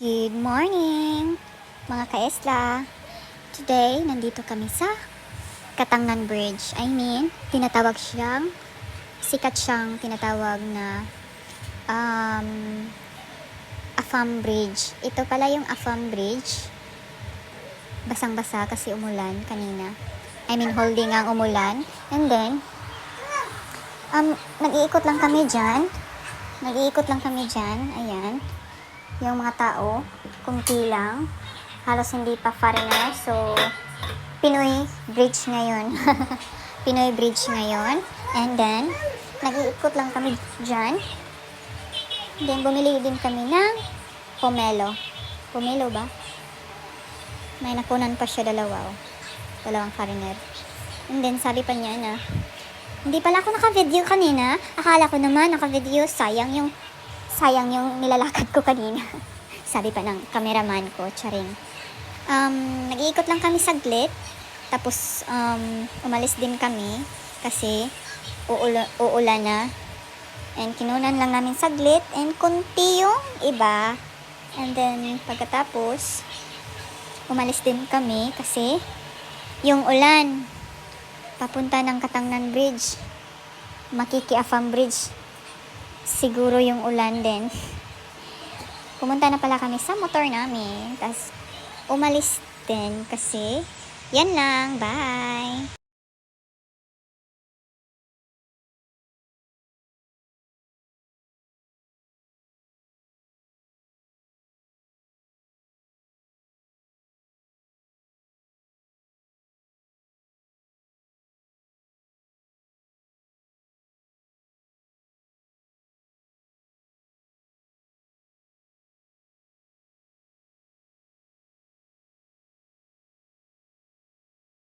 Good morning, mga ka-esla. Today, nandito kami sa Katangan Bridge. Sikat siyang tinatawag na Afam Bridge. Ito pala yung Afam Bridge. Basang-basa kasi umulan kanina. Holding ang umulan. And then, nag-iikot lang kami dyan. Ayan. Yung mga tao, kunti lang. Halos hindi pa foreigner. So, Pinoy Bridge ngayon. Pinoy Bridge ngayon. And then, nag-iikot lang kami dyan. Then, bumili din kami ng pomelo. Pomelo ba? May nakunan pa siya dalawang foreigner. And then, sabi pa niya na, hindi pala ako naka-video kanina. Akala ko naman naka-video. Sayang yung nilalakad ko kanina. Sabi pa ng cameraman ko, charing. Nag-iikot lang kami saglit. Tapos, umalis din kami. Kasi, uulan na. And kinunan lang namin saglit. And kunti yung iba. And then, pagkatapos, umalis din kami. Kasi, yung ulan, papunta ng Katangan Bridge. Makiki-Afam Bridge. Siguro yung ulan din. Pumunta na pala kami sa motor namin. Tapos, umalis din kasi, yan lang. Bye!